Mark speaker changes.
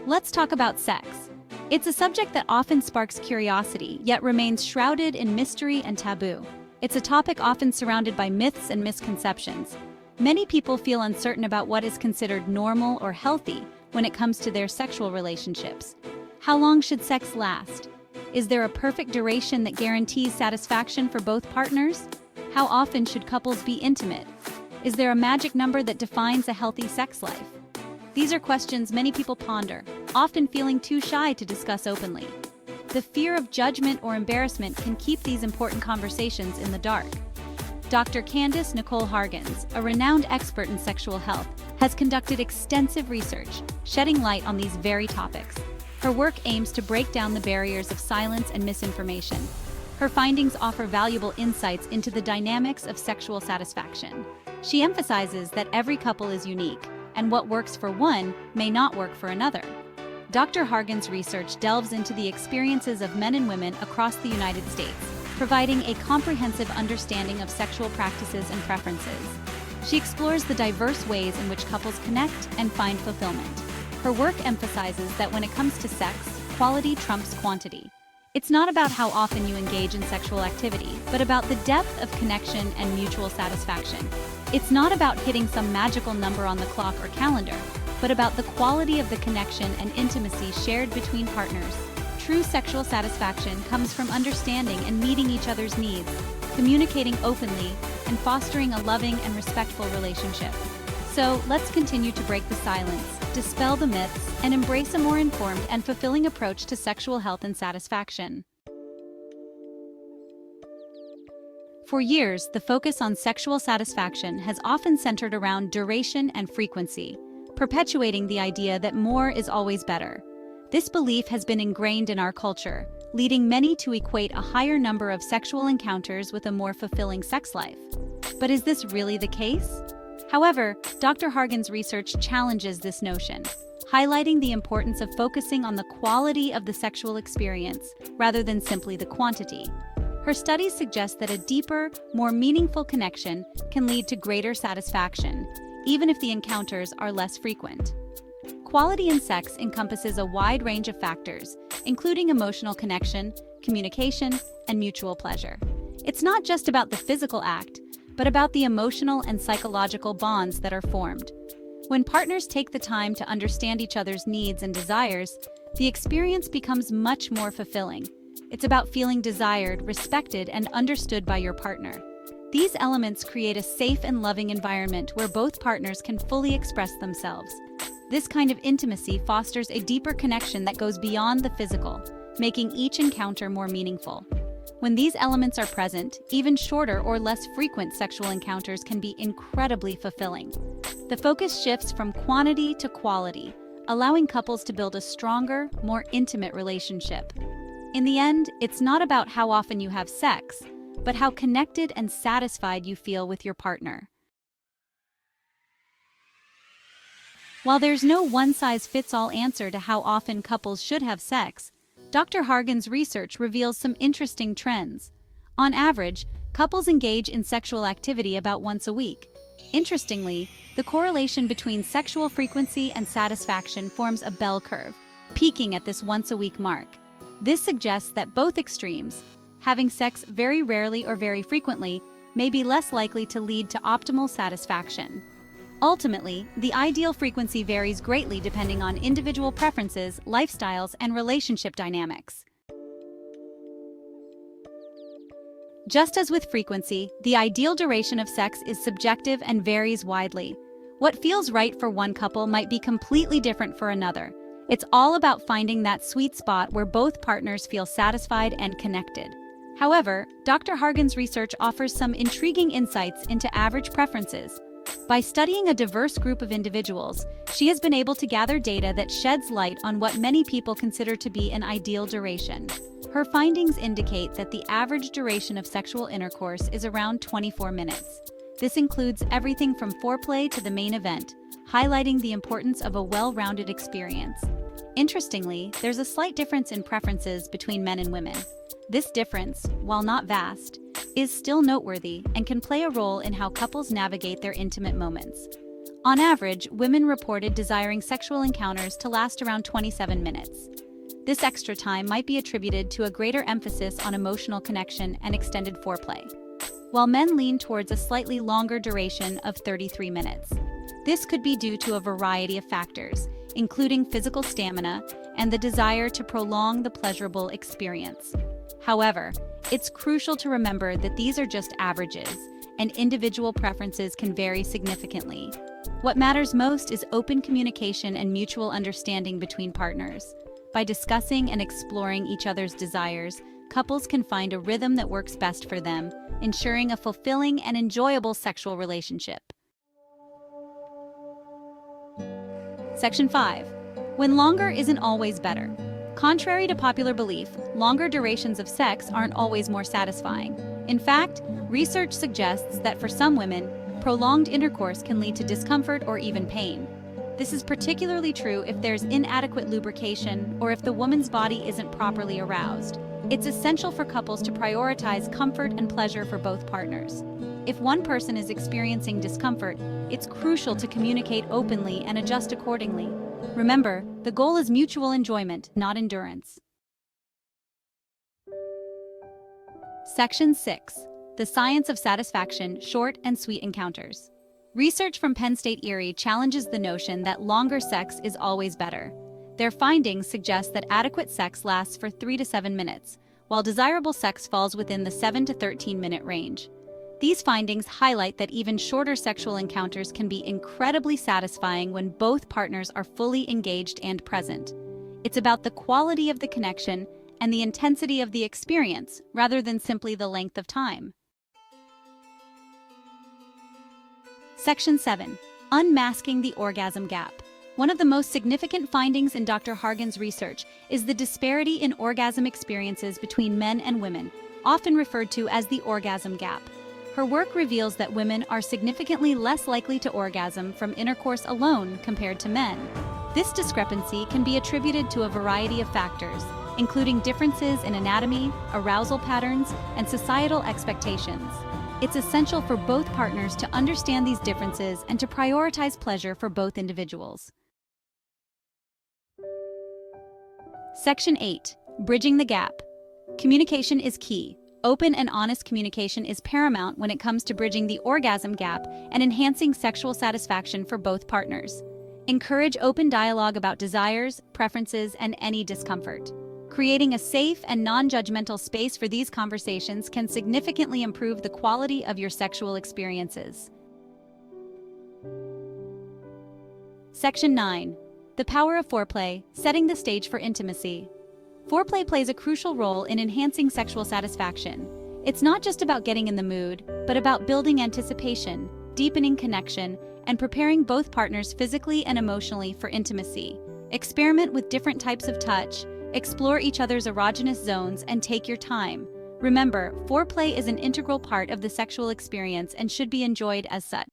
Speaker 1: Let's talk about sex. It's a subject that often sparks curiosity, yet remains shrouded in mystery and taboo. It's a topic often surrounded by myths and misconceptions. Many people feel uncertain about what is considered normal or healthy when it comes to their sexual relationships. How long should sex last? Is there a perfect duration that guarantees satisfaction for both partners? How often should couples be intimate? Is there a magic number that defines a healthy sex life? These are questions many people ponder, often feeling too shy to discuss openly. The fear of judgment or embarrassment can keep these important conversations in the dark. Dr. Candice Nicole Hargons, a renowned expert in sexual health, has conducted extensive research, shedding light on these very topics. Her work aims to break down the barriers of silence and misinformation. Her findings offer valuable insights into the dynamics of sexual satisfaction. She emphasizes that every couple is unique, and what works for one may not work for another. Dr. Hargons' research delves into the experiences of men and women across the United States, providing a comprehensive understanding of sexual practices and preferences. She explores the diverse ways in which couples connect and find fulfillment. Her work emphasizes that when it comes to sex, quality trumps quantity. It's not about how often you engage in sexual activity, but about the depth of connection and mutual satisfaction. It's not about hitting some magical number on the clock or calendar, but about the quality of the connection and intimacy shared between partners. True sexual satisfaction comes from understanding and meeting each other's needs, communicating openly, and fostering a loving and respectful relationship. So, let's continue to break the silence, dispel the myths, and embrace a more informed and fulfilling approach to sexual health and satisfaction. For years, the focus on sexual satisfaction has often centered around duration and frequency, perpetuating the idea that more is always better. This belief has been ingrained in our culture, leading many to equate a higher number of sexual encounters with a more fulfilling sex life. But is this really the case? However, Dr. Hargons' research challenges this notion, highlighting the importance of focusing on the quality of the sexual experience rather than simply the quantity. Her studies suggest that a deeper, more meaningful connection can lead to greater satisfaction, even if the encounters are less frequent. Quality in sex encompasses a wide range of factors, including emotional connection, communication, and mutual pleasure. It's not just about the physical act, but about the emotional and psychological bonds that are formed. When partners take the time to understand each other's needs and desires, the experience becomes much more fulfilling. It's about feeling desired, respected, and understood by your partner. These elements create a safe and loving environment where both partners can fully express themselves. This kind of intimacy fosters a deeper connection that goes beyond the physical, making each encounter more meaningful. When these elements are present, even shorter or less frequent sexual encounters can be incredibly fulfilling. The focus shifts from quantity to quality, allowing couples to build a stronger, more intimate relationship. In the end, it's not about how often you have sex, but how connected and satisfied you feel with your partner. While there's no one-size-fits-all answer to how often couples should have sex, Dr. Hargons' research reveals some interesting trends. On average, couples engage in sexual activity about once a week. Interestingly, the correlation between sexual frequency and satisfaction forms a bell curve, peaking at this once-a-week mark. This suggests that both extremes, having sex very rarely or very frequently, may be less likely to lead to optimal satisfaction. Ultimately, the ideal frequency varies greatly depending on individual preferences, lifestyles, and relationship dynamics. Just as with frequency, the ideal duration of sex is subjective and varies widely. What feels right for one couple might be completely different for another. It's all about finding that sweet spot where both partners feel satisfied and connected. However, Dr. Hargons' research offers some intriguing insights into average preferences. By studying a diverse group of individuals, she has been able to gather data that sheds light on what many people consider to be an ideal duration. Her findings indicate that the average duration of sexual intercourse is around 24 minutes. This includes everything from foreplay to the main event, highlighting the importance of a well-rounded experience. Interestingly, there's a slight difference in preferences between men and women. This difference, while not vast, is still noteworthy and can play a role in how couples navigate their intimate moments. On average, women reported desiring sexual encounters to last around 27 minutes. This extra time might be attributed to a greater emphasis on emotional connection and extended foreplay, while men lean towards a slightly longer duration of 33 minutes. This could be due to a variety of factors, including physical stamina and the desire to prolong the pleasurable experience. However, it's crucial to remember that these are just averages, and individual preferences can vary significantly. What matters most is open communication and mutual understanding between partners. By discussing and exploring each other's desires, couples can find a rhythm that works best for them, ensuring a fulfilling and enjoyable sexual relationship. Section 5. When longer isn't always better. Contrary to popular belief, longer durations of sex aren't always more satisfying. In fact, research suggests that for some women, prolonged intercourse can lead to discomfort or even pain. This is particularly true if there's inadequate lubrication or if the woman's body isn't properly aroused. It's essential for couples to prioritize comfort and pleasure for both partners. If one person is experiencing discomfort, it's crucial to communicate openly and adjust accordingly. Remember, the goal is mutual enjoyment, not endurance. Section 6. The Science of Satisfaction, Short and Sweet Encounters. Research from Penn State Erie challenges the notion that longer sex is always better. Their findings suggest that adequate sex lasts for 3 to 7 minutes, while desirable sex falls within the 7 to 13-minute range. These findings highlight that even shorter sexual encounters can be incredibly satisfying when both partners are fully engaged and present. It's about the quality of the connection and the intensity of the experience, rather than simply the length of time. Section 7. Unmasking the orgasm gap. One of the most significant findings in Dr. Hargons' research is the disparity in orgasm experiences between men and women, often referred to as the orgasm gap. Her work reveals that women are significantly less likely to orgasm from intercourse alone compared to men. This discrepancy can be attributed to a variety of factors, including differences in anatomy, arousal patterns, and societal expectations. It's essential for both partners to understand these differences and to prioritize pleasure for both individuals. Section 8. Bridging the gap. Communication is key. Open and honest communication is paramount when it comes to bridging the orgasm gap and enhancing sexual satisfaction for both partners. Encourage open dialogue about desires, preferences, and any discomfort. Creating a safe and non-judgmental space for these conversations can significantly improve the quality of your sexual experiences. Section 9. The power of foreplay, setting the stage for intimacy. Foreplay plays a crucial role in enhancing sexual satisfaction. It's not just about getting in the mood, but about building anticipation, deepening connection, and preparing both partners physically and emotionally for intimacy. Experiment with different types of touch, explore each other's erogenous zones, and take your time. Remember, foreplay is an integral part of the sexual experience and should be enjoyed as such.